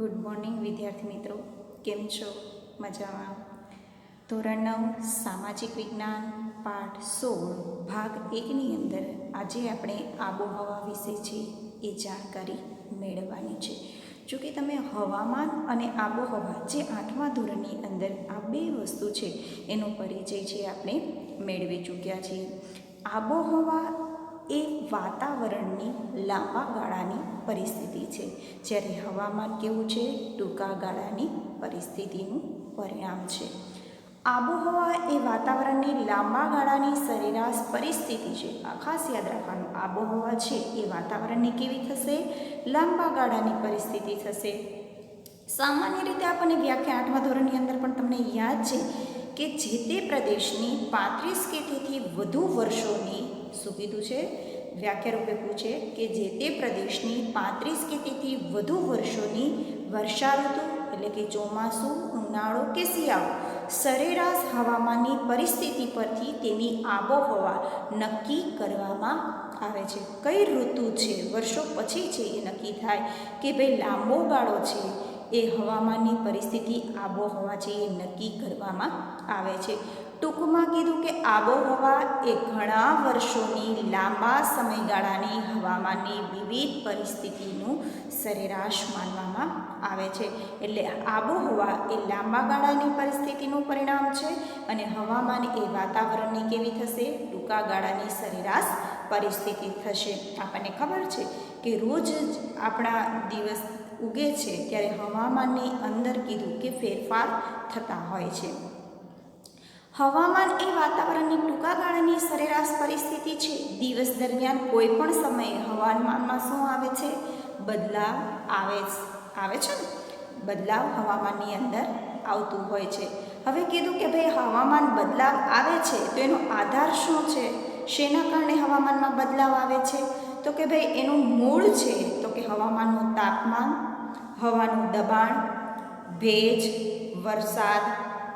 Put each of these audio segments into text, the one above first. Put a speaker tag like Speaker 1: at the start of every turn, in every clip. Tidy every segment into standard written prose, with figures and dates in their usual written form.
Speaker 1: Good morning વિદ્યાર્થી મિત્રો, કેમ છો? મજામાં? ધોરણ 9 સામાજિક વિજ્ઞાન પાઠ 16 ભાગ 1ની અંદર આજે આપણે આબોહવા વિશે છે એ જાણકારી મેળવવાની છે. જો કે તમે હવામાન અને આબોહવા જે 8મા ધોરણની અંદર આ બે વસ્તુ છે એનો પરિચય છે આપણે મેળવી ચૂક્યા છીએ. આબોહવા એ વાતાવરણની લાંબા ગાળાની પરિસ્થિતિ છે, જ્યારે હવામાન કેવું છે? ટૂંકા ગાળાની પરિસ્થિતિનું પરિણામ છે. આબોહવા એ વાતાવરણની લાંબા ગાળાની સરેરાશ પરિસ્થિતિ છે. આ ખાસ યાદ રાખવાનું, આબોહવા છે એ વાતાવરણની કેવી થશે? લાંબા ગાળાની પરિસ્થિતિ થશે. સામાન્ય રીતે આપણને વ્યાખ્યા 8મા ધોરણની અંદર પણ તમને યાદ છે કે જે તે પ્રદેશની 35 કે તેથી વધુ વર્ષોની શું કીધું છે? વ્યાખ્યા રૂપે પૂછે કે જે તે પ્રદેશની 35 કે તેથી વધુ વર્ષોની વર્ષા ઋતુ એટલે કે ચોમાસું, ઉનાળો કે શિયાળો સરેરાશ હવામાનની પરિસ્થિતિ પરથી તેની આબોહવા નક્કી કરવામાં આવે છે. કઈ ઋતુ છે, વર્ષો પછી છે એ નક્કી થાય કે ભાઈ લાંબો ગાળો છે એ હવામાનની પરિસ્થિતિ આબોહવા છે એ નક્કી કરવામાં આવે છે. ટૂંકમાં કીધું કે આબોહવા એ ઘણા વર્ષોની લાંબા સમયગાળાની હવામાનની વિવિધ પરિસ્થિતિનું સરેરાશ માનવામાં આવે છે. એટલે આબોહવા એ લાંબા ગાળાની પરિસ્થિતિનું પરિણામ છે અને હવામાન એ વાતાવરણની કેવી થશે? ટૂંકા ગાળાની સરેરાશ પરિસ્થિતિ થશે. આપણને ખબર છે કે રોજ આપણા દિવસ ઉગે છે ત્યારે હવામાનની અંદર કીધું કે ફેરફાર થતા હોય છે. હવામાન એ વાતાવરણની ટૂંકા ગાળાની સરેરાશ પરિસ્થિતિ છે. દિવસ દરમિયાન કોઈ પણ સમયે હવામાનમાં શું આવે છે? બદલાવ આવે છે ને? બદલાવ હવામાનની અંદર આવતું હોય છે. હવે કીધું કે ભાઈ હવામાન બદલાવ આવે છે તો એનો આધાર શું છે? શેના કારણે હવામાનમાં બદલાવ આવે છે? તો કે ભાઈ એનું મૂળ છે તો કે હવામાનનું તાપમાન, હવાનું દબાણ, ભેજ, વરસાદ,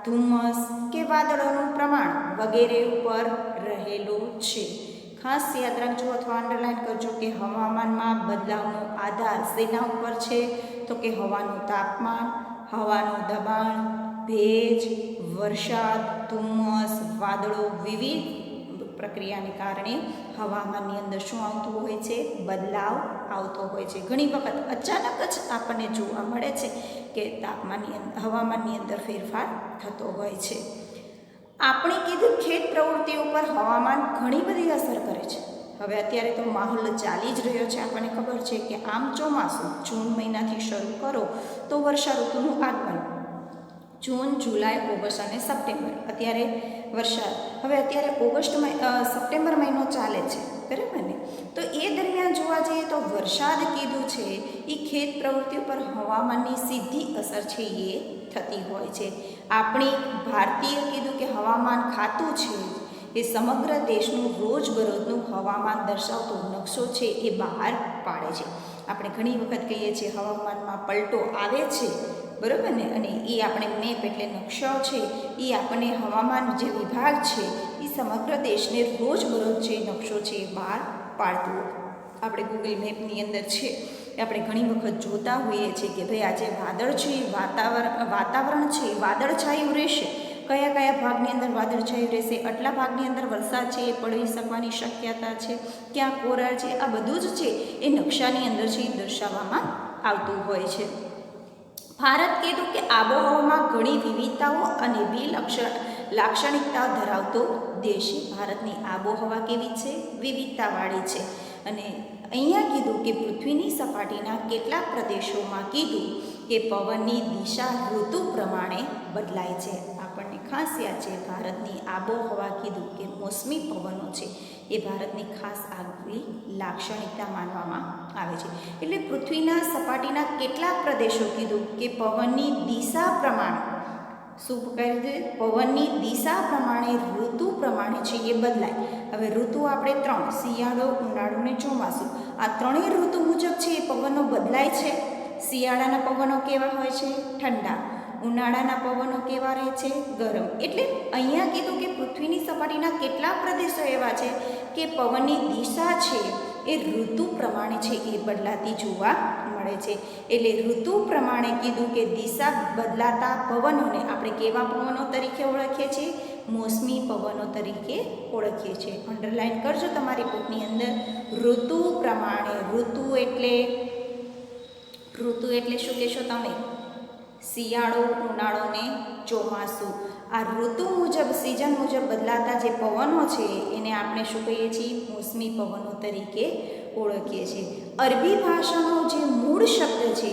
Speaker 1: ધુમ્મસ કે વાદળોનું પ્રમાણ વગેરે ઉપર રહેલો છે. ખાસ યાદ રાખજો અથવા અંડરલાઇન કરજો કે હવામાનમાં બદલાવનો આધાર શેના ઉપર છે? તો કે હવાનું તાપમાન, હવાનું દબાણ, ભેજ, વરસાદ, ધુમ્મસ, વાદળો વિવિધ પ્રક્રિયાને કારણે હવામાનની અંદર શું આવતું હોય છે? બદલાવ આવતો હોય છે. ઘણી વખત અચાનક જ આપણને જોવા મળે છે કે હવામાનની અંદર ફેરફાર થતો હોય છે. આપણે કીધું ખેત પ્રવૃત્તિઓ પર હવામાન ઘણી બધી અસર કરે છે. હવે અત્યારે તો માહોલ ચાલી જ રહ્યો છે. આપણને ખબર છે કે આમ ચોમાસું જૂન મહિનાથી શરૂ કરો તો વર્ષા ઋતુનું આગમન જૂન, જુલાઈ, ઓગસ્ટ અને સપ્ટેમ્બર. અત્યારે વરસાદ, હવે અત્યારે સપ્ટેમ્બર મહિનો ચાલે છે, બરાબર ને? તો એ દરમિયાન જોવા જઈએ તો વરસાદ કીધું છે એ ખેત પ્રવૃત્તિઓ પર હવામાનની સીધી અસર છે એ થતી હોય છે. આપણી ભારતીય કીધું કે હવામાન ખાતું છે એ સમગ્ર દેશનું રોજબરોજનું હવામાન દર્શાવતો નકશો છે એ બહાર પાડે છે. આપણે ઘણી વખત કહીએ છીએ હવામાનમાં પલટો આવે છે, બરાબર ને? અને એ આપણે મેપ એટલે નકશો છે એ આપણને હવામાન જે વિભાગ છે એ સમગ્ર દેશને રોજબરોજ જે નકશો છે એ બહાર પાડતું આપણે ગૂગલ મેપની અંદર છે એ આપણે ઘણી વખત જોતા હોઈએ છીએ કે ભાઈ આજે વાદળ છે, વાતાવરણ છે વાદળછાયું રહેશે. કયા કયા ભાગની અંદર વાદળછાયું રહેશે, આટલા ભાગની અંદર વરસાદ છે એ પડી શકવાની શક્યતા છે, ક્યાં કોરાળ છે, આ બધું જ છે એ નકશાની અંદર છે એ દર્શાવવામાં આવતું હોય છે. ભારત કીધું કે આબોહવામાં ઘણી વિવિધતાઓ અને લાક્ષણિકતાઓ ધરાવતો દેશ છે. ભારતની આબોહવા કેવી છે? વિવિધતાવાળી છે. અને અહીંયા કીધું કે પૃથ્વીની સપાટીના કેટલાક પ્રદેશોમાં કીધું કે પવનની દિશા ઋતુ પ્રમાણે બદલાય છે. આપણને ખાસ યાદ છે ભારતની આબોહવા કીધું કે મોસમી પવનો છે એ ભારતની ખાસ આગવી લાક્ષણિકતા માનવામાં આવે છે. એટલે પૃથ્વીના સપાટીના કેટલાક પ્રદેશો કીધું કે પવનની દિશા પ્રમાણે શું કહે છે? પવનની દિશા પ્રમાણે ઋતુ પ્રમાણે છે એ બદલાય. હવે ઋતુ આપણે 3 શિયાળો, ઉનાળો ને ચોમાસું, આ ત્રણેય ઋતુ મુજબ છે એ પવનો બદલાય છે. શિયાળાના પવનો કેવા હોય છે? ઠંડા. ઉનાળાના પવનો કેવા રહે છે? ગરમ. એટલે અહીંયા કીધું કે પૃથ્વીની સપાટીના કેટલાક પ્રદેશો એવા છે કે પવનની દિશા છે એ ઋતુ પ્રમાણે છે એ બદલાતી જોવા મળે મળે છે. એટલે ઋતુ પ્રમાણે કીધું કે દિશા બદલાતા પવનોને આપણે કેવા પવનો તરીકે ઓળખીએ છીએ? મોસમી પવનો તરીકે ઓળખીએ છીએ. અંડરલાઈન કરજો તમારી બુકની અંદર. ઋતુ પ્રમાણે, ઋતુ એટલે શું કહેશો તમે? શિયાળો, ઉનાળો ને ચોમાસું. આ ઋતુ મુજબ, સિઝન મુજબ બદલાતા જે પવનો છે એને આપણે શું કહીએ છીએ? મોસમી પવનો તરીકે ઓળખીએ છીએ. અરબી ભાષાનો જે મૂળ શબ્દ છે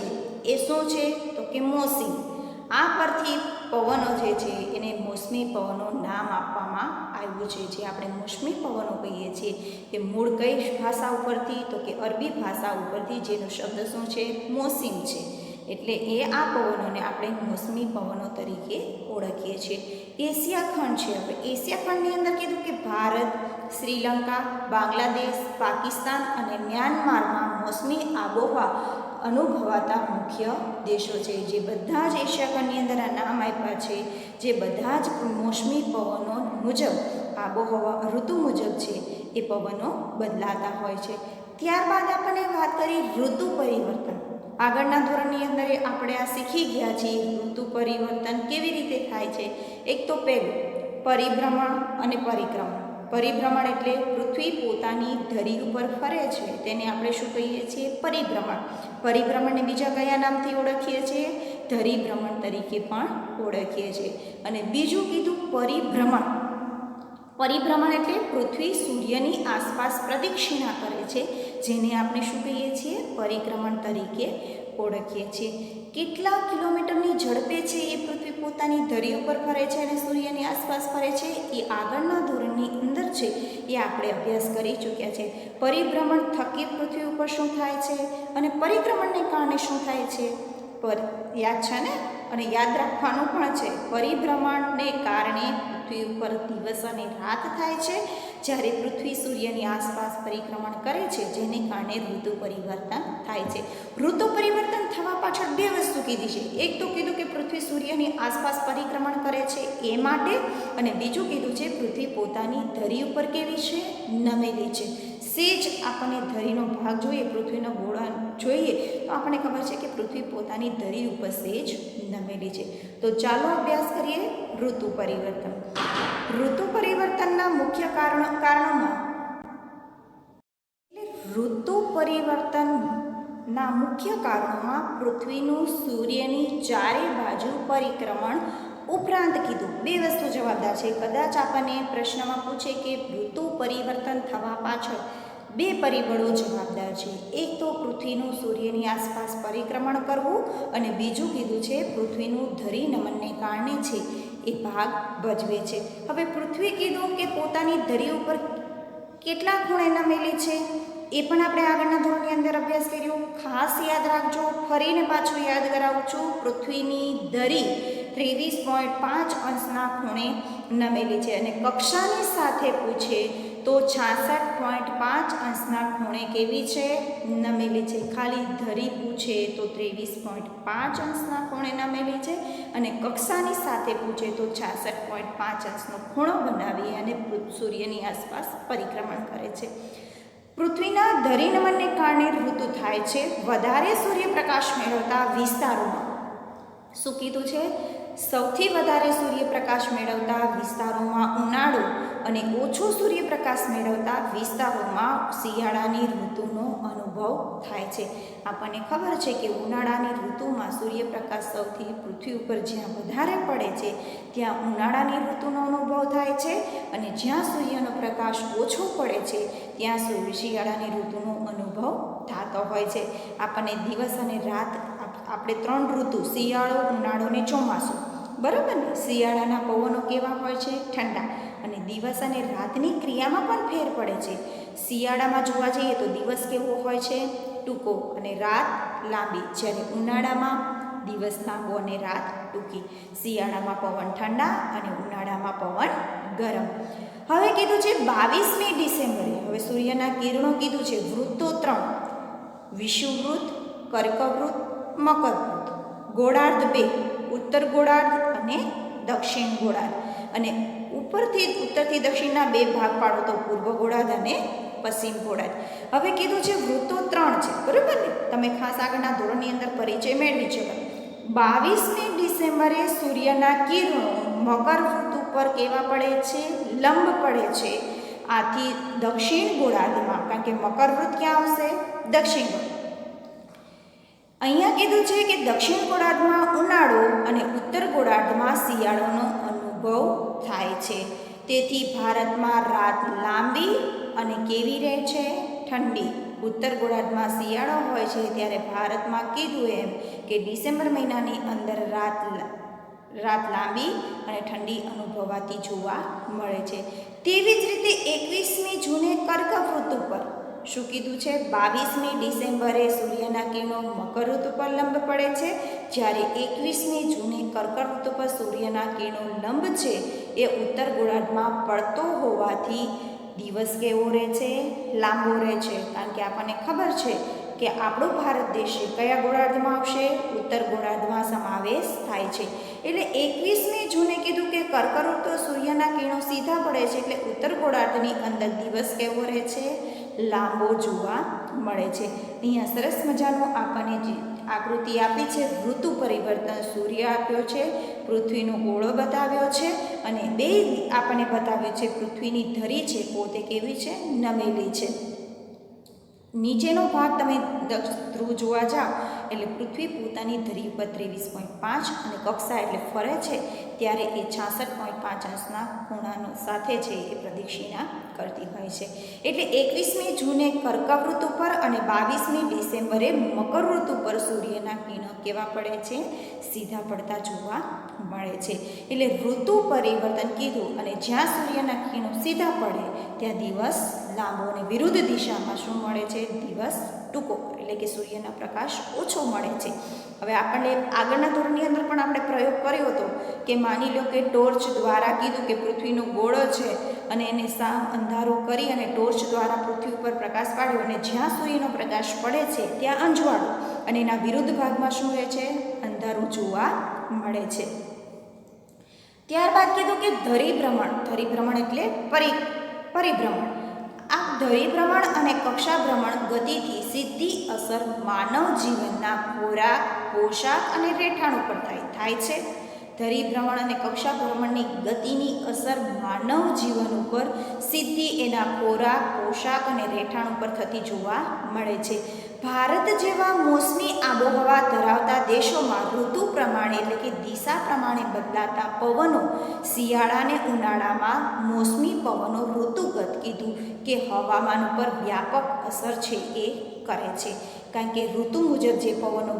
Speaker 1: એ શું છે? તો કે મોસમ. આ પરથી પવનો જે છે એને મોસમી પવનો નામ આપવામાં આવ્યું છે. જે આપણે મોસમી પવનો કહીએ છીએ એ મૂળ કઈ ભાષા ઉપરથી? તો કે અરબી ભાષા ઉપરથી, જેનો શબ્દ શું છે? મોસમ છે. એટલે એ આ પવનોને આપણે મોસમી પવનો તરીકે ઓળખીએ છીએ. એશિયા ખંડ છે. હવે એશિયા ખંડની અંદર કીધું કે ભારત, શ્રીલંકા, બાંગ્લાદેશ, પાકિસ્તાન અને મ્યાનમારમાં મોસમી આબોહવા અનુભવાતા મુખ્ય દેશો છે. જે બધા જ એશિયા ખંડની અંદર આ નામ આપ્યા છે, જે બધા જ મોસમી પવનો મુજબ, આબોહવા ઋતુ મુજબ છે એ પવનો બદલાતા હોય છે. ત્યારબાદ આપણે વાત કરી ઋતુ પરિવર્તન. આગળના ધોરણની અંદર આપણે આ શીખી ગયા છીએ ઋતુ પરિવર્તન કેવી રીતે થાય છે. એક તો પહેલું પરિભ્રમણ અને પરિક્રમણ. પરિભ્રમણ એટલે પૃથ્વી પોતાની ધરી ઉપર ફરે છે તેને આપણે શું કહીએ છીએ? પરિભ્રમણ. પરિભ્રમણને બીજા કયા નામથી ઓળખીએ છીએ? ધરીભ્રમણ તરીકે પણ ઓળખીએ છીએ. અને બીજું કીધું પરિભ્રમણ. પરિભ્રમણ એટલે પૃથ્વી સૂર્યની આસપાસ પ્રદક્ષિણા કરે છે, જેને આપણે શું કહીએ છીએ? પરિક્રમણ તરીકે ઓળખીએ છીએ. કેટલા કિલોમીટરની ઝડપે છે એ પૃથ્વી પોતાની ધરી ઉપર ફરે છે અને સૂર્યની આસપાસ ફરે છે એ આગળના ધોરણની અંદર છે એ આપણે અભ્યાસ કરી ચૂક્યા છે. પરિભ્રમણ થકી પૃથ્વી ઉપર શું થાય છે અને પરિક્રમણને કારણે શું થાય છે? યાદ છે ને? અને યાદ રાખવાનું પણ છે. પરિભ્રમણને કારણે પૃથ્વી ઉપર દિવસ અને રાત થાય છે, જ્યારે પૃથ્વી સૂર્યની આસપાસ પરિક્રમણ કરે છે, જેને કારણે ઋતુ પરિવર્તન થાય છે. ઋતુ પરિવર્તન થવા પાછળ બે વસ્તુ કીધી છે. એક તો કીધું કે પૃથ્વી સૂર્યની આસપાસ પરિક્રમણ કરે છે એ માટે, અને બીજું કીધું છે પૃથ્વી પોતાની ધરી ઉપર કેવી છે? નમેલી છે. સેજ આપણને ધરીનો ભાગ જોઈએ, પૃથ્વીનો ગોળા જોઈએ તો આપણને ખબર છે કે પૃથ્વી પોતાની ધરી ઉપર સેજ નમેલી છે. તો ચાલો અભ્યાસ કરીએ ઋતુ પરિવર્તન. ઋતુ પરિવર્તનના મુખ્ય કારણોમાં ઋતુ પરિવર્તનના મુખ્ય કારણોમાં પૃથ્વીનું સૂર્યની ચારે બાજુ પરિક્રમણ ઉપરાંત કીધું બે વસ્તુ જવાબદાર છે. કદાચ આપણને પ્રશ્નમાં પૂછે કે ઋતુ પરિવર્તન થવા પાછળ બે પરિબળો જવાબદાર છે. એક તો પૃથ્વીનું સૂર્યની આસપાસ પરિક્રમણ કરવું, અને બીજું કીધું છે પૃથ્વીનું ધરી નમનને કારણે છે એ ભાગ ભજવે છે. હવે પૃથ્વી કીધું કે પોતાની ધરી ઉપર કેટલા ખૂણે નમેલી છે એ પણ આપણે આગળના ધોરણની અંદર અભ્યાસ કર્યો. ખાસ યાદ રાખજો, ફરીને પાછું યાદ કરાવું છું. પૃથ્વીની ધરી 23.5 અંશના ખૂણે નમેલી છે, અને કક્ષાની સાથે પૂછે તો 66.5 અંશના ખૂણે કેવી છે? નમેલી છે. ખાલી ધરી પૂછે તો 23.5 અંશના ખૂણે નમેલી છે, અને કક્ષાની સાથે પૂછે તો 66.5 અંશનો ખૂણો બનાવી અને સૂર્યની આસપાસ પરિક્રમણ કરે છે. પૃથ્વીના ધરીનમનને કારણે ઋતુ થાય છે વધારે સૂર્યપ્રકાશ મેળવતા વિસ્તારોમાં. શું કીધું છે? સૌથી વધારે સૂર્યપ્રકાશ મેળવતા વિસ્તારોમાં ઉનાળો, અને ઓછો સૂર્યપ્રકાશ મેળવતા વિસ્તારોમાં શિયાળાની ઋતુનો અનુભવ થાય છે. આપણને ખબર છે કે ઉનાળાની ઋતુમાં સૂર્યપ્રકાશ સૌથી પૃથ્વી ઉપર જ્યાં વધારે પડે છે ત્યાં ઉનાળાની ઋતુનો અનુભવ થાય છે, અને જ્યાં સૂર્યનો પ્રકાશ ઓછો પડે છે ત્યાં શિયાળાની ઋતુનો અનુભવ થતો હોય છે. આપણને દિવસ અને રાત, આપણે 3 ઋતુ, શિયાળો, ઉનાળો અને ચોમાસું, બરાબર ને? શિયાળાના પવનો કેવા હોય છે? ઠંડા. અને દિવસ અને રાતની ક્રિયામાં પણ ફેર પડે છે. શિયાળામાં જોવા જઈએ તો દિવસ કેવો હોય છે? ટૂંકો, અને રાત લાંબી. જ્યારે ઉનાળામાં દિવસ લાંબો અને રાત ટૂંકી. શિયાળામાં પવન ઠંડા અને ઉનાળામાં પવન ગરમ. હવે કીધું છે 22મી ડિસેમ્બરે, હવે સૂર્યના કિરણો કીધું છે વૃત્તો 3: વિષુવવૃત્ત, કર્કવૃત્ત, મકરવૃત્ત. ગોળાર્ધ 2: ઉત્તર ગોળાર્ધ અને દક્ષિણ ગોળાર્ધ. અને ઉત્તરથી દક્ષિણના 2 ભાગ પાડો તો પૂર્વ ગોળાર્ધ અને પશ્ચિમ ગોળાર્ધ. હવે કીધું છે ઋતુ 3 છે, બરાબર ને? તમે ખાસ આગળના ધોરણની અંદર પરિચય મેળવી છે. 22મી ડિસેમ્બરે સૂર્યના કિરણો મકર ઋતુ પર કેવા પડે છે? લંબ પડે છે. આથી દક્ષિણ ગોળાર્ધમાં, કારણ કે મકર ઋતુ ક્યાં આવશે? દક્ષિણ ગોળાર્ધ. અહીંયા કીધું છે કે દક્ષિણ ગોળાર્ધમાં ઉનાળો અને ઉત્તર ગોળાર્ધમાં શિયાળોનો અનુભવ થાય છે. તેથી ભારતમાં રાત લાંબી અને કેવી રહે છે? ઠંડી. ઉત્તર ગોળાર્ધમાં શિયાળો હોય છે ત્યારે ભારતમાં કીધું એમ કે ડિસેમ્બર મહિનાની અંદર રાત લાંબી અને ઠંડી અનુભવાતી જોવા મળે છે. તેવી જ રીતે 21મી જૂને કર્ક ઋતુ પર શું કીધું છે? 22મી ડિસેમ્બરે સૂર્યના કિરણો મકર ઋતુ પર લંબ પડે છે, જ્યારે 21મી જૂને કર્ક ઋતુ પર સૂર્યના કિરણો લંબ છે એ ઉત્તર ગોળાર્ધમાં પડતો હોવાથી દિવસ કેવો રહે છે? લાંબો રહે છે. કારણ કે આપણને ખબર છે કે આપણો ભારત દેશ કયા ગોળાર્ધમાં આવશે? ઉત્તર ગોળાર્ધમાં સમાવેશ થાય છે. એટલે 21મી જૂને કીધું કે કર્ક ઋતુ સૂર્યના કિરણો સીધા પડે છે, એટલે ઉત્તર ગોળાર્ધની અંદર દિવસ કેવો રહે છે? લાંબો જોવા મળે છે. અહીંયા સરસ મજાનો આપણને જે આકૃતિ આપી છે, ઋતુ પરિવર્તન સૂર્ય આપ્યો છે, પૃથ્વીનો ગોળો બતાવ્યો છે, અને બે આપણને બતાવ્યું છે પૃથ્વીની ધરી છે પોતે કેવી છે? નમેલી છે. નીચેનો ભાગ તમે ધ્રુવ જોવા જાઓ એટલે પૃથ્વી પોતાની ધરી ઉપર 23.5 અને કક્ષા એટલે ફરે છે ત્યારે એ 66.5 અંશના ખૂણાનો સાથે છે એ પ્રદક્ષિણા કરતી હોય છે. એટલે 21મી જૂને કર્ક ઋતુ પર અને 22મી ડિસેમ્બરે મકર ઋતુ પર સૂર્યના કિરણો કેવા પડે છે? સીધા પડતા જોવા મળે છે. એટલે ઋતુ પરિવર્તન કીધું અને જ્યાં સૂર્યના કિરણો સીધા પડે ત્યાં દિવસ લાંબો અને વિરુદ્ધ દિશામાં શું મળે છે? દિવસ ટૂંકો, એટલે કે સૂર્યના પ્રકાશ ઓછો મળે છે. હવે આપણને આગળના ધોરણની અંદર પણ આપણે પ્રયોગ કર્યો હતો કે માની લો કે ટોર્ચ દ્વારા કીધું કે પૃથ્વીનો ગોળો છે અને એને સામ અંધારો કરી અને ટોર્ચ દ્વારા પૃથ્વી ઉપર પ્રકાશ પાડ્યો અને જ્યાં સૂર્યનો પ્રકાશ પડે છે ત્યાં અંજવાળો અને એના વિરુદ્ધ ભાગમાં શું રહે છે? અંધારું જોવા મળે છે. ત્યારબાદ કીધું કે ધરીભ્રમણ એટલે પરિભ્રમણ. આ ધરીભ્રમણ અને કક્ષાભ્રમણ ગતિથી સીધી અસર માનવ જીવનના ખોરાક, પોશાક અને રહેઠાણ ઉપર થાય છે. ધરીભ્રમણ અને કક્ષાભ્રમણની ગતિની અસર માનવ જીવન ઉપર સીધી એના ખોરાક, પોશાક અને રહેઠાણ ઉપર થતી જોવા મળે છે. ભારત જેવા મોસમી આબોહવા ધરાવતા દેશોમાં ઋતુ પ્રમાણે એટલે કે દિશા પ્રમાણે બદલાતા પવનો શિયાળા અને ઉનાળામાં મોસમી પવનો ઋતુગત કીધું કે હવામાન ઉપર વ્યાપક અસર છે એ કરે છે. કારણ કે ઋતુ મુજબ જે પવનો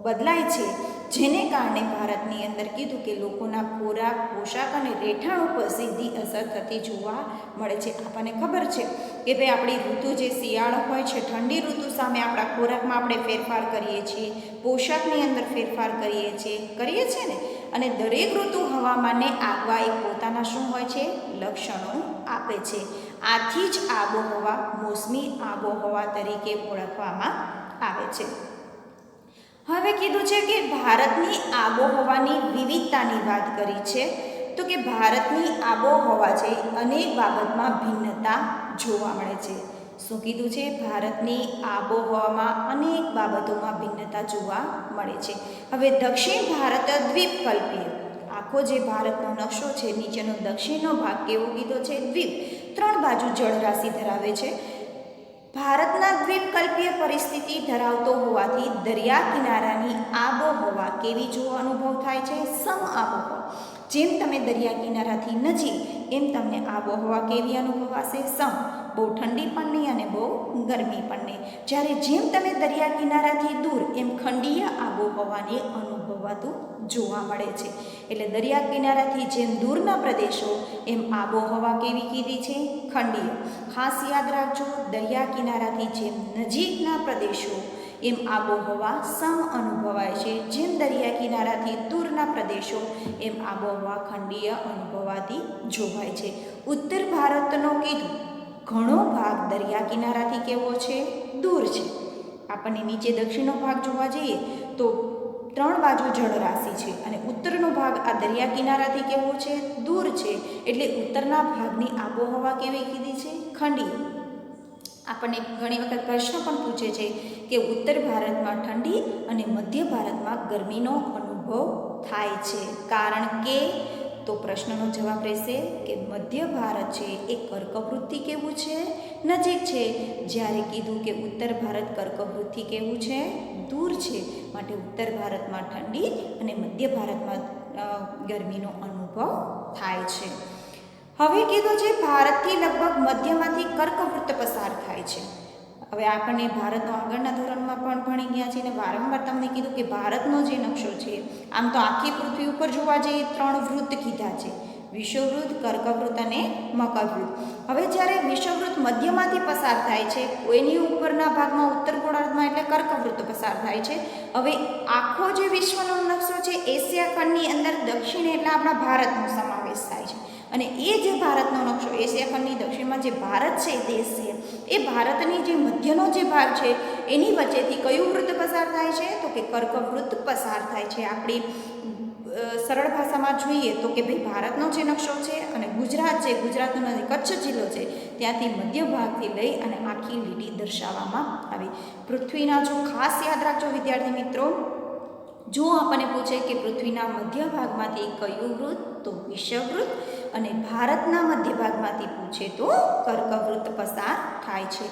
Speaker 1: બદલાય છે જેને કારણે ભારતની અંદર કીધું કે લોકોના ખોરાક, પોશાક અને રહેઠાણ ઉપર સીધી અસર થતી જોવા મળે છે. આપણને ખબર છે કે ભાઈ આપણી ઋતુ જે શિયાળો હોય છે, ઠંડી ઋતુ સામે આપણા ખોરાકમાં આપણે ફેરફાર કરીએ છીએ, પોશાકની અંદર ફેરફાર કરીએ છીએ ને. અને દરેક ઋતુ હવામાનને આગવા એક પોતાના શું હોય છે? લક્ષણો આપે છે. આથી જ આબોહવા મોસમી આબોહવા તરીકે ઓળખવામાં આવે છે. હવે કીધું છે કે ભારતની આબોહવાની વિવિધતાની વાત કરી છે, તો કે ભારતની આબોહવા છે અનેક બાબતમાં ભિન્નતા જોવા મળે છે. શું કીધું છે? ભારતની આબોહવામાં અનેક બાબતોમાં ભિન્નતા જોવા મળે છે. હવે દક્ષિણ ભારત દ્વીપકલ્પીય, આખો જે ભારતનો નકશો છે નીચેનો દક્ષિણનો ભાગ કેવો કીધો છે? દ્વીપ, 3 બાજુ જળરાશિ ધરાવે છે. ભારતના દ્વીપકલ્પીય પરિસ્થિતિ ધરાવતો હોવાથી દરિયા કિનારાની આબોહવા કેવી જોવા અનુભવ થાય છે? સમ આબોહવા. જેમ તમે દરિયા કિનારાથી નજીક એમ તમને આબોહવા કેવી અનુભવાશે? સમ. બહુ ઠંડી પણ નહીં અને બહુ ગરમી પણ નહીં. જ્યારે જેમ તમે દરિયા કિનારાથી દૂર એમ ખંડીય આબોહવાને અનુભવાતું જોવા મળે છે. એટલે દરિયા કિનારાથી જેમ દૂરના પ્રદેશો એમ આબોહવા કેવી કીધી છે? ખંડીય. ખાસ યાદ રાખજો, દરિયા કિનારાથી જેમ નજીકના પ્રદેશો એમ આબોહવા સમ અનુભવાય છે, જેમ દરિયા કિનારાથી દૂરના પ્રદેશો એમ આબોહવા ખંડીય અનુભવાતી જોવાય છે. ઉત્તર ભારતનો કીધું ઘણો ભાગ દરિયા કિનારાથી કેવો છે? દૂર છે. આપણને નીચે દક્ષિણનો ભાગ જોવા જઈએ તો ત્રણ બાજુ જળરાશિ છે અને ઉત્તરનો ભાગ આ દરિયા કિનારાથી કેવો છે? દૂર છે. એટલે ઉત્તરના ભાગની આબોહવા કેવી કીધી છે? ખંડીય. આપણને ઘણી વખત પ્રશ્ન પણ પૂછે છે કે ઉત્તર ભારતમાં ઠંડી અને મધ્ય ભારતમાં ગરમીનો અનુભવ થાય છે. કારણ કે તો પ્રશ્નનો જવાબ રહેશે કે મધ્ય ભારત છે એ કર્કવૃત્તિ કેવું છે? નજીક છે. જ્યારે કીધું કે ઉત્તર ભારત કર્કવૃત્તિ કેવું છે? દૂર છે. માટે ઉત્તર ભારતમાં ઠંડી અને મધ્ય ભારતમાં ગરમીનો અનુભવ થાય છે. હવે કીધું છે ભારતથી લગભગ મધ્યમાંથી કર્કવૃત્ત પસાર થાય છે. હવે આપણને ભારતનો આગળના ધોરણમાં પણ ભણી ગયા છે અને વારંવાર તમને કીધું કે ભારતનો જે નકશો છે, આમ તો આખી પૃથ્વી ઉપર જોવા જઈએ 3 વૃત્ત કીધા છે: વિષુવવૃત્ત, કર્કવૃત્ત અને મકરવૃત્ત. હવે જ્યારે વિષુવવૃત્ત મધ્યમાંથી પસાર થાય છે, એની ઉપરના ભાગમાં ઉત્તર ગોળાર્ધમાં એટલે કર્કવૃત્ત પસાર થાય છે. હવે આખો જે વિશ્વનો નકશો છે, એશિયા ખંડની અંદર દક્ષિણ એટલે આપણા ભારતનો સમાવેશ થાય છે. અને એ જે ભારતનો નકશો, એશિયા ખંડની દક્ષિણમાં જે ભારત છે, દેશ છે, એ ભારતની જે મધ્યનો જે ભાગ છે એની વચ્ચેથી કયું વૃત્ત પસાર થાય છે? તો કે કર્કવૃત્ત પસાર થાય છે. આપણી સરળ ભાષામાં જોઈએ તો કે ભાઈ ભારતનો જે નકશો છે અને ગુજરાત છે, ગુજરાતનો કચ્છ જિલ્લો છે, ત્યાંથી મધ્ય ભાગથી લઈ અને આખી લીટી દર્શાવવામાં આવી. પૃથ્વીના જો ખાસ યાદ રાખજો વિદ્યાર્થી મિત્રો, જો આપણને પૂછે કે પૃથ્વીના મધ્ય ભાગમાંથી કયું વૃત્ત? તો વિષુવવૃત્ત. અને ભારતના મધ્ય ભાગમાંથી પૂછે તો કર્કવૃત્ત પસાર થાય છે.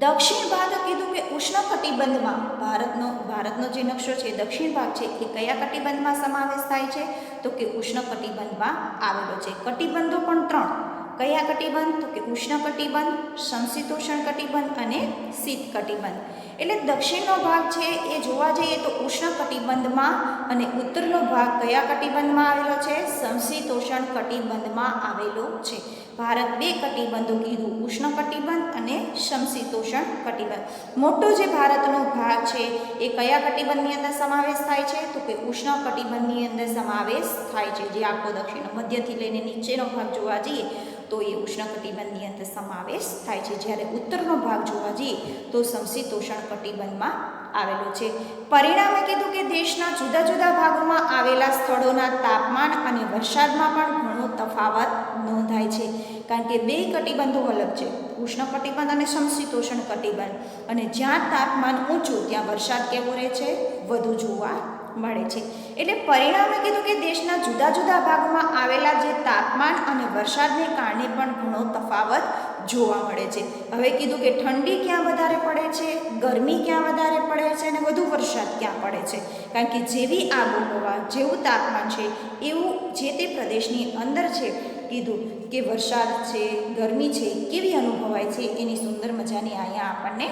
Speaker 1: દક્ષિણ ભાગ કીધું કે ઉષ્ણકટિબંધમાં ભારતનો જે નકશો છે, દક્ષિણ ભાગ છે એ કયા કટિબંધમાં સમાવેશ થાય છે? તો કે ઉષ્ણકટિબંધમાં આવેલો છે. કટિબંધો પણ 3. કયા કટિબંધ? તો કે ઉષ્ણકટિબંધ, સમશીતોષ્ણ કટિબંધ અને શીત કટિબંધ. એટલે દક્ષિણનો ભાગ છે એ જોવા જઈએ તો ઉષ્ણકટિબંધમાં અને ઉત્તરનો ભાગ કયા કટિબંધમાં આવેલો છે? સમશીતોષ્ણ કટિબંધમાં આવેલો છે. ભારત 2 કટિબંધો કીધું, ઉષ્ણકટિબંધ અને સમશીતોષ્ણ કટિબંધ. મોટો જે ભારતનો ભાગ છે એ કયા કટિબંધની અંદર સમાવેશ થાય છે? તો કે ઉષ્ણકટિબંધની અંદર સમાવેશ થાય છે. જે આખો દક્ષિણ મધ્યથી લઈને નીચેનો ભાગ જોવા જઈએ તો એ ઉષ્ણકટિબંધની અંદર સમાવેશ થાય છે. જ્યારે ઉત્તરનો ભાગ જોવા જઈએ તો સમશીતોષ્ણ કટિબંધમાં આવેલો છે. પરિણામે કીધું કે દેશના જુદા જુદા ભાગોમાં આવેલા સ્થળોના તાપમાન અને વરસાદમાં પણ ઘણો તફાવત નોંધાય છે. કારણ કે 2 કટિબંધો અલગ છે, ઉષ્ણકટિબંધ અને સમશીતોષ્ણ કટિબંધ. અને જ્યાં તાપમાન ઊંચું ત્યાં વરસાદ કેવો રહે છે? વધુ જોવા મળે છે. એટલે પરિણામે કીધું કે દેશના જુદા જુદા ભાગોમાં આવેલા જે તાપમાન અને વરસાદને કારણે પણ ઘણો તફાવત જોવા મળે છે. હવે કીધું કે ઠંડી ક્યાં વધારે પડે છે, ગરમી ક્યાં વધારે પડે છે અને વધુ વરસાદ ક્યાં પડે છે. કારણ કે જેવી આબોહવા, જેવું તાપમાન છે એવું જે તે પ્રદેશની અંદર છે, કીધું કે વરસાદ છે, ગરમી છે, કેવી અનુભવાય છે એની સુંદર મજાની અહીંયા આપણને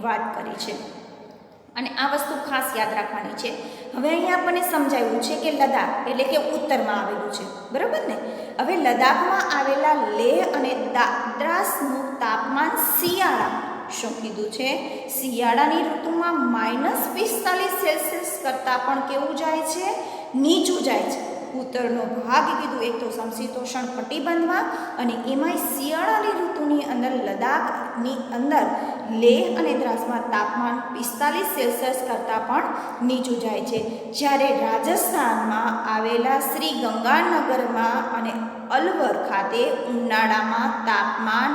Speaker 1: વાત કરી છે. અને આ વસ્તુ ખાસ યાદ રાખવાની છે. હવે અહીંયા આપણને સમજાવ્યું છે કે લદ્દાખ એટલે કે ઉત્તરમાં આવેલું છે, બરાબર ને? હવે લદ્દાખમાં આવેલા લેહ અને દ્રાસનું તાપમાન શિયાળા શું કીધું છે? શિયાળાની ઋતુમાં -45°C કરતાં પણ કેવું જાય છે? નીચું જાય છે. ઉત્તરનો ભાગ કીધું એક તો સમશીતોષ્ણ કટિબંધમાં અને એમાંય શિયાળાની ઋતુની અંદર લદ્દાખની અંદર લેહ અને દ્રાસમાં તાપમાન 45°C કરતાં પણ નીચું જાય છે. જ્યારે રાજસ્થાનમાં આવેલા શ્રી ગંગાનગરમાં અને અલવર ખાતે ઉનાળામાં તાપમાન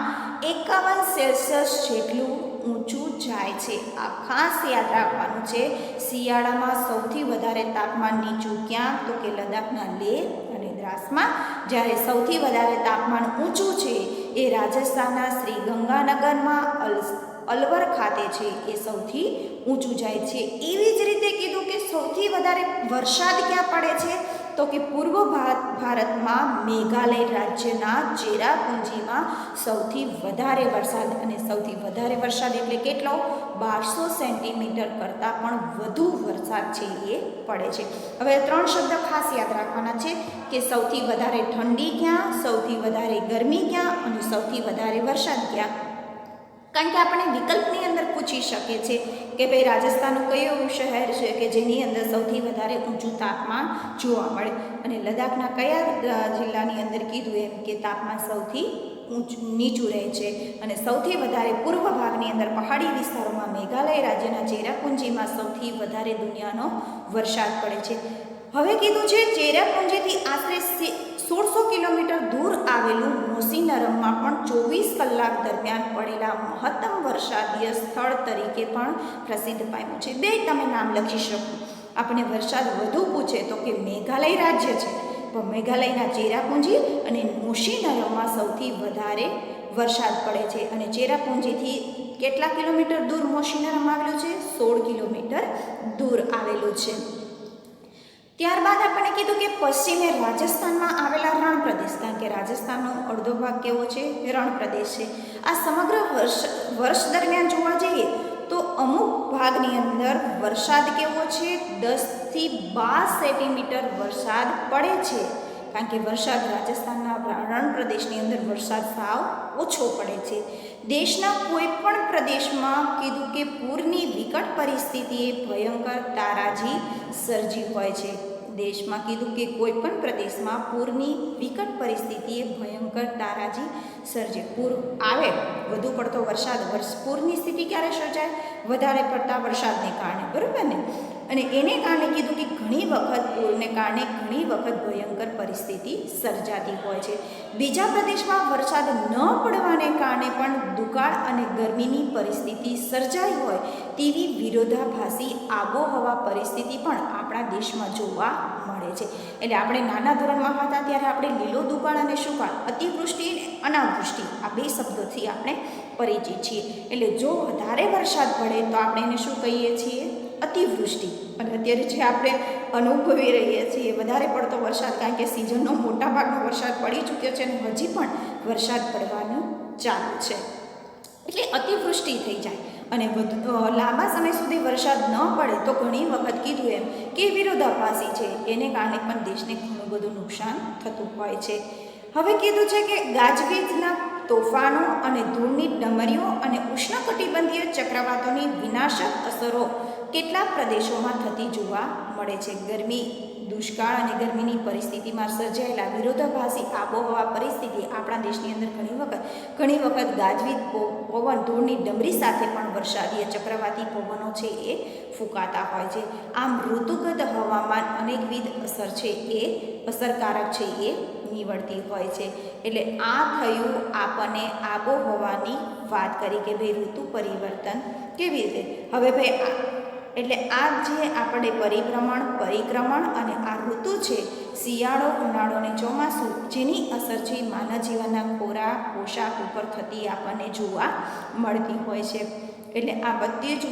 Speaker 1: 51°C જેટલું ઊંચું જાય છે. આ ખાસ યાદ રાખવાનું છે. શિયાળામાં સૌથી વધારે તાપમાન નીચું ક્યાં? તો કે લદ્દાખના લેહ અને દ્રાસમાં. જ્યારે સૌથી વધારે તાપમાન ઊંચું છે એ રાજસ્થાનના શ્રી ગંગાનગરમાં અલવર ખાતે છે, એ સૌથી ઊંચું જાય છે. એવી જ રીતે કીધું કે સૌથી વધારે વરસાદ ક્યાં પડે છે? તો કે પૂર્વ ભારતમાં મેઘાલય રાજ્યના ચેરાપુંજીમાં સૌથી વધારે વરસાદ, અને સૌથી વધારે વરસાદ એટલે કેટલો? 1200 સેન્ટીમીટર કરતાં પણ વધુ વરસાદ છે એ પડે છે. હવે 3 શબ્દ ખાસ યાદ રાખવાના છે કે સૌથી વધારે ઠંડી ક્યાં, સૌથી વધારે ગરમી ક્યાં અને સૌથી વધારે વરસાદ ક્યાં. કારણ કે આપણે વિકલ્પની અંદર પૂછી શકીએ છીએ કે ભાઈ રાજસ્થાનનું કયું એવું શહેર છે કે જેની અંદર સૌથી વધારે ઊંચું તાપમાન જોવા મળે, અને લદ્દાખના કયા જિલ્લાની અંદર કીધું એમ કે તાપમાન સૌથી નીચું રહે છે અને સૌથી વધારે પૂર્વ ભાગની અંદર પહાડી વિસ્તારોમાં મેઘાલય રાજ્યના ચેરાપુંજીમાં સૌથી વધારે દુનિયાનો વરસાદ પડે છે. હવે કીધું છે ચેરાપુંજીથી આશરે 1600 કિલોમીટર દૂર આવેલું મોસીનરમમાં પણ 24 કલાક દરમિયાન પડેલા મહત્તમ વરસાદીય સ્થળ તરીકે પણ પ્રસિદ્ધ પામ્યું છે. બે તમે નામ લખી શકો. આપણે વરસાદ વધુ પૂછે તો કે મેઘાલય રાજ્ય છે, તો મેઘાલયના ચેરાપુંજી અને મોસીનરમમાં સૌથી વધારે વરસાદ પડે છે. અને ચેરાપુંજીથી કેટલા કિલોમીટર દૂર મોસીનરમ આવેલું છે? 16 કિલોમીટર દૂર આવેલું છે. ત્યારબાદ આપણે કીધું કે પશ્ચિમે રાજસ્થાનમાં આવેલા રણ પ્રદેશ, કારણ કે રાજસ્થાનનો અડધો ભાગ કેવો છે? રણ પ્રદેશ છે. આ સમગ્ર વર્ષ દરમિયાન જોવા જઈએ તો અમુક ભાગની અંદર વરસાદ કેવો છે? 10થી 12 સેન્ટીમીટર વરસાદ પડે છે, કારણ કે વરસાદ રાજસ્થાનના રણ પ્રદેશની અંદર વરસાદ સાવ ઓછો પડે છે. દેશના કોઈ પણ પ્રદેશમાં કીધું કે પૂરની વિકટ પરિસ્થિતિએ ભયંકર તારાજી સર્જી હોય છે. દેશમાં કીધું કે કોઈ પણ પ્રદેશમાં પૂરની વિકટ પરિસ્થિતિએ ભયંકર તારાજી સર્જે. પૂર આવે, વધુ પડતો વરસાદ, પૂરની સ્થિતિ ક્યારે સર્જાય? વધારે પડતા વરસાદને કારણે, બરાબર ને? અને એને કારણે કીધું કે ઘણી વખત પૂરને કારણે ઘણી વખત ભયંકર પરિસ્થિતિ સર્જાતી હોય છે. બીજા પ્રદેશમાં વરસાદ ન પડવાને કારણે પણ દુકાળ અને ગરમીની પરિસ્થિતિ સર્જાઈ હોય તેવી વિરોધાભાસી આબોહવા પરિસ્થિતિ પણ આપણા દેશમાં જોવા મળે છે. એટલે આપણે નાના ધોરણમાં હતા ત્યારે આપણે લીલો દુકાળ અને સુકાળ, અતિવૃષ્ટિ અને અનાવૃષ્ટિ, આ બે શબ્દોથી આપણે પરિચિત છીએ. એટલે જો વધારે વરસાદ પડે તો આપણે એને શું કહીએ છીએ? અતિવૃષ્ટિ. અને અત્યારે જે આપણે અનુભવી રહીએ છીએ વધારે પડતો વરસાદ, કારણ કે સિઝનનો મોટા ભાગનો વરસાદ પડી ચૂક્યો છે અને હજી પણ વરસાદ પડવાનું ચાલુ છે, એટલે અતિવૃષ્ટિ થઈ જાય. અને લાંબા સમય સુધી વરસાદ ન પડે તો ઘણી વખત કીધું એમ કે વિરોધાભાસી છે, એને કારણે પણ દેશને ઘણું બધું નુકસાન થતું હોય છે. હવે કીધું છે કે ગાજવીજના તોફાનો અને ધૂળની ડમરીઓ અને ઉષ્ણકટિબંધીય ચક્રવાતોની વિનાશક અસરો કેટલાક પ્રદેશોમાં થતી જોવા મળે છે. ગરમી, દુષ્કાળ અને ગરમીની પરિસ્થિતિમાં સર્જાયેલા વિરોધાભાસી આબોહવા પરિસ્થિતિ આપણા દેશની અંદર ઘણી વખત ગાજવીજ, પવન, ધૂળની ડમરી સાથે પણ વરસાદીય ચક્રવાતી પવનો છે એ ફૂંકાતા હોય છે. આમ ઋતુગત હવામાન અનેકવિધ અસરકારક છે એ નીવડતી હોય છે. એટલે આ થયું આપણને આબોહવાની વાત કરી કે ભાઈ ઋતુ પરિવર્તન કેવી રીતે. હવે ભાઈ એટલે આ જે આપણે પરિક્રમણ અને આ ઋતુ છે, શિયાળો, ઉનાળો અને ચોમાસું, જેની અસર છે માનવ જીવનના ખોરાક, પોશાક ઉપર થતી આપણને જોવા મળતી હોય છે. એટલે આ બધી જ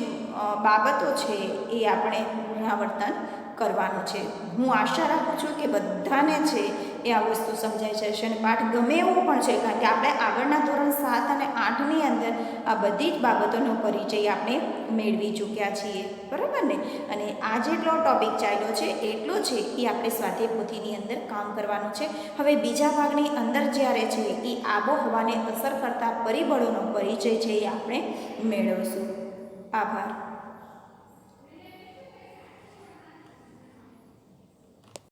Speaker 1: બાબતો છે એ આપણે પુનરાવર્તન કરવાનું છે. હું આશા રાખું છું કે બધાને છે એ આ વસ્તુ સમજાય છે અને પાઠ ગમે એવું પણ છે, કારણ કે આપણે આગળના ધોરણ 7 અને 8ની અંદર આ બધી જ બાબતોનો પરિચય આપણે મેળવી ચૂક્યા છીએ, બરાબર ને? અને આ જેટલો ટોપિક ચાલ્યો છે એટલો છે એ આપણે સ્વાધ્યાય પોથીની અંદર કામ કરવાનું છે. હવે બીજા ભાગની અંદર જ્યારે છે એ આબોહવાને અસર કરતા પરિબળોનો પરિચય છે એ આપણે મેળવશું. આભાર.